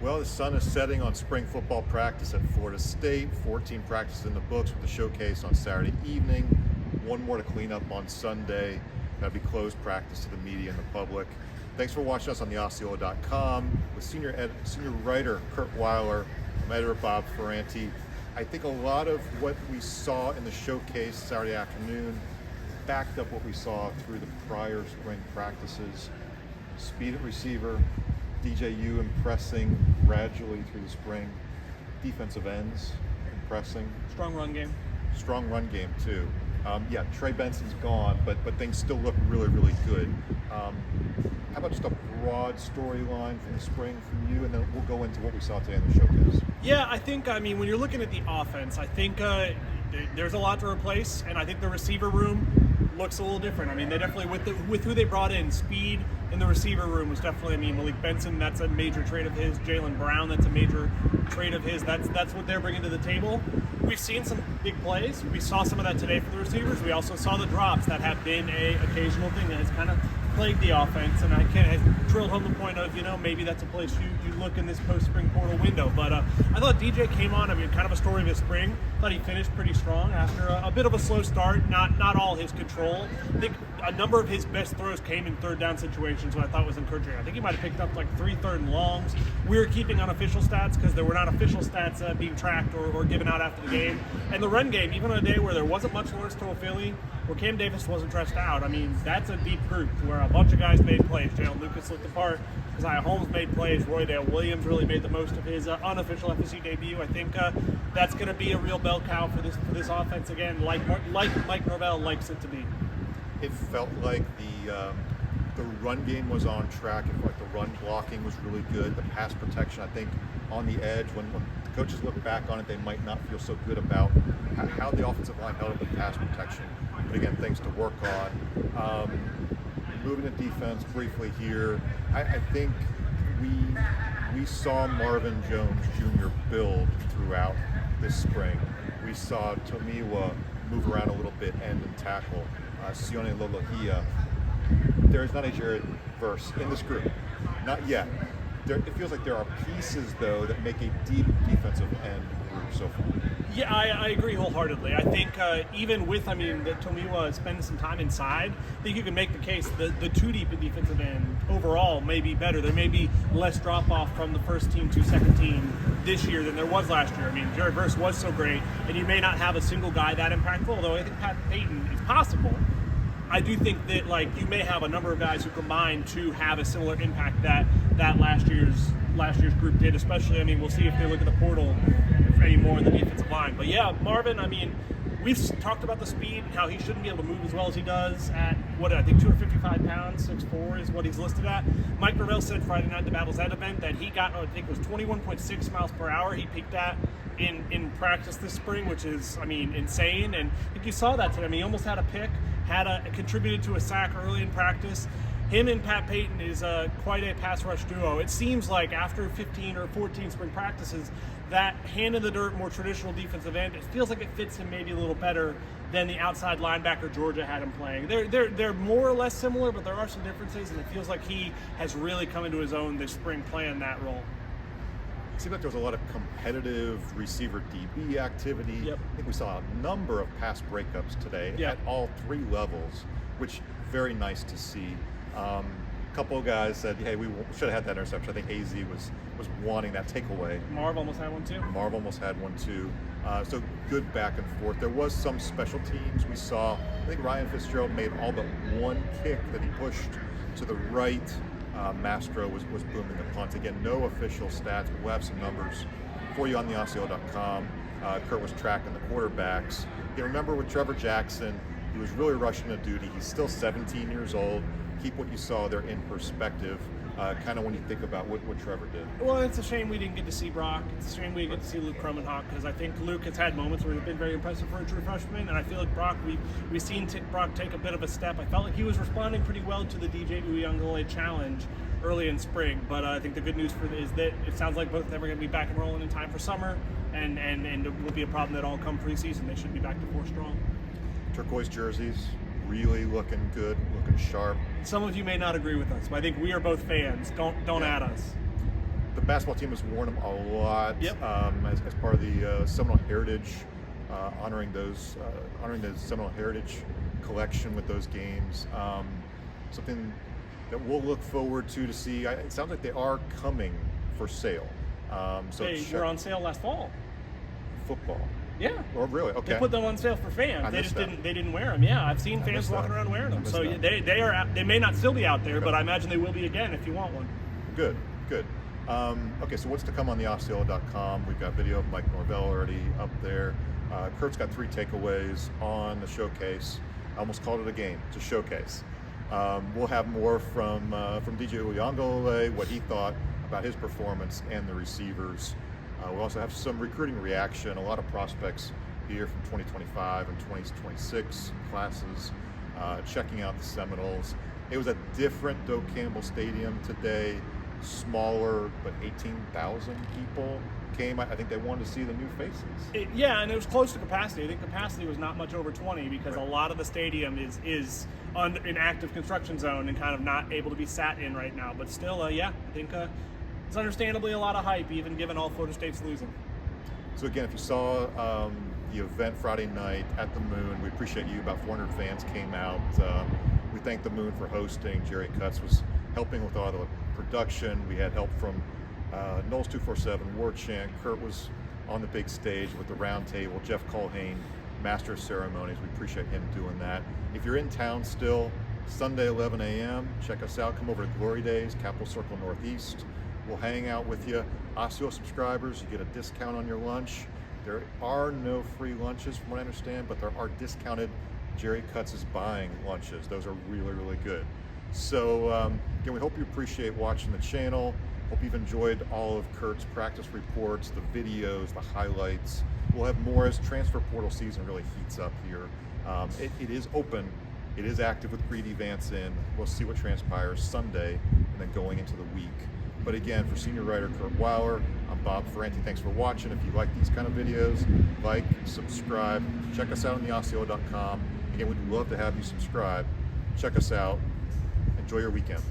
Well, the sun is setting on spring football practice at Florida State. 14 practices in the books with the showcase on Saturday evening. One more to clean up on Sunday. That'll be closed practice to the media and the public. Thanks for watching us on the Osceola.com with senior writer Kurt Weiler. I'm editor Bob Ferranti. I think a lot of what we saw in the showcase Saturday afternoon backed up what we saw through the prior spring practices. Speed at receiver, DJU impressing gradually through the spring. Defensive ends impressing. Strong run game. Strong run game too. Trey Benson's gone, but things still look really, really good. How about just a broad storyline from the spring from you, and then we'll go into what we saw today in the showcase. Yeah, I think, when you're looking at the offense, I think there's a lot to replace, and I think the receiver room looks a little different. They definitely, with who they brought in, speed in the receiver room was definitely, Malik Benson, that's a major trait of his. Jalen Brown, that's a major trait of his. That's what they're bringing to the table. We've seen some big plays. We saw some of that today from the receivers. We also saw the drops that have been an occasional thing that has kind of plagued the offense, and I has drilled home the point of, maybe that's a place you look in this post-spring portal window. But I thought DJ came on, kind of a story of his spring. Thought he finished pretty strong after a bit of a slow start, not all his control. I think a number of his best throws came in third down situations, what I thought was encouraging. I think he might have picked up like 3 third and longs. We were keeping unofficial stats because there were not official stats being tracked or given out after the game. And the run game, even on a day where there wasn't much Lawrence to Philly, where Cam Davis wasn't dressed out, that's a deep group where a bunch of guys made plays. Jalen Lucas looked the part. Keziah Holmes made plays. Roy Dale Williams really made the most of his unofficial FSU debut. I think that's going to be a real bell cow for this offense again, like Mike Norvell likes it to be. It felt like the run game was on track. It felt like the run blocking was really good. The pass protection, I think, on the edge, when the coaches look back on it, they might not feel so good about how the offensive line held up with pass protection. But again, things to work on. Moving to defense briefly here, I think we saw Marvin Jones Jr. build throughout this spring. We saw Tomiwa move around a little bit, end and tackle. Sione Lolohia. There is not a Jared Verse in this group, not yet. It feels like there are pieces, though, that make a deep defensive end group so far. Yeah, I agree wholeheartedly. I think even with, that Tomiwa spending some time inside, I think you can make the case that the 2 deep defensive end overall may be better. There may be less drop-off from the first team to second team this year than there was last year. Jared Verse was so great, and you may not have a single guy that impactful, although I think Pat Payton is possible. I do think that you may have a number of guys who combine to have a similar impact that last year's group did. Especially, we'll see if they look at the portal anymore in the defensive line. But yeah, Marvin, we've talked about the speed and how he shouldn't be able to move as well as he does at 255 pounds, 6'4" is what he's listed at. Mike Norvell said Friday night at the Battle's Ed event that he got, I think it was 21.6 miles per hour. He peaked at in practice this spring, which is, insane. And I think you saw that today. He almost had a pick, contributed to a sack early in practice. Him and Pat Payton is quite a pass rush duo. It seems like after 15 or 14 spring practices, that hand in the dirt, more traditional defensive end, it feels like it fits him maybe a little better than the outside linebacker Georgia had him playing. They're more or less similar, but there are some differences, and it feels like he has really come into his own this spring playing that role. It seemed like there was a lot of competitive receiver DB activity. Yep. I think we saw a number of pass breakups today at all 3 levels, which very nice to see. A couple of guys said, hey, we should have had that interception. I think AZ was wanting that takeaway. Marv almost had one too. So good back and forth. There was some special teams we saw. I think Ryan Fitzgerald made all but one kick that he pushed to the right. Mastro was booming the punt. Again, no official stats, but we'll have some numbers for you on the Osceola.com. Kurt was tracking the quarterbacks. You remember with Trevor Jackson, he was really rushing to duty. He's still 17 years old. Keep what you saw there in perspective, kind of when you think about what Trevor did. Well, it's a shame we didn't get to see Brock. It's a shame we didn't get to see Luke Kromenhoek, because I think Luke has had moments where he's been very impressive for a true freshman, and I feel like Brock, we've seen Brock take a bit of a step. I felt like he was responding pretty well to the DJ Uyunglele challenge early in spring, but I think the good news is that it sounds like both of them are going to be back and rolling in time for summer, and it will be a problem that all come preseason. They should be back to 4 strong. Turquoise jerseys, really looking good, looking sharp. Some of you may not agree with us, but I think we are both fans. Don't add us. the basketball team has worn them a lot. Yep. As part of the Seminole Heritage, honoring the Seminole Heritage collection with those games. Something that we'll look forward to see. It sounds like they are coming for sale. So They were on sale last fall. football. Yeah. Oh, really? Okay. They put them on sale for fans. They just didn't wear them. Yeah, I've seen fans walking around wearing them. So they may not still be out there, but I imagine they will be again if you want one. Good. Okay, so what's to come on the Osceola.com? We've got video of Mike Norvell already up there. Kurt's got 3 takeaways on the showcase. I almost called it a game. It's a showcase. We'll have more from DJ Uyangale, what he thought about his performance and the receivers. We'll also have some recruiting reaction, a lot of prospects here from 2025 and 2026 classes, checking out the Seminoles. It was a different Doak Campbell Stadium today, smaller, but 18,000 people came. I think they wanted to see the new faces. And it was close to capacity. I think capacity was not much over 20 because a lot of the stadium is on an active construction zone and kind of not able to be sat in right now. But still, I think it's understandably a lot of hype, even given all Florida State's losing. So again, if you saw the event Friday night at the Moon, we appreciate you. About 400 fans came out. We thank the Moon for hosting. Jerry Cutts was helping with all the production. We had help from Knowles 247, Ward Chant. Kurt was on the big stage with the round table. Jeff Colhane, Master of Ceremonies. We appreciate him doing that. If you're in town still, Sunday 11 a.m., check us out. Come over to Glory Days, Capitol Circle Northeast. We'll hang out with you. Osceola subscribers, you get a discount on your lunch. There are no free lunches from what I understand, but there are discounted Jerry Cutts' buying lunches. Those are really, really good. So again, we hope you appreciate watching the channel. Hope you've enjoyed all of Kurt's practice reports, the videos, the highlights. We'll have more as transfer portal season really heats up here. It is open. It is active with Greedy Vance in. We'll see what transpires Sunday and then going into the week. But again, for senior writer Kurt Weiler, I'm Bob Ferranti. Thanks for watching. If you like these kind of videos, like, subscribe. Check us out on the Osceola.com. Again, we'd love to have you subscribe. Check us out. Enjoy your weekend.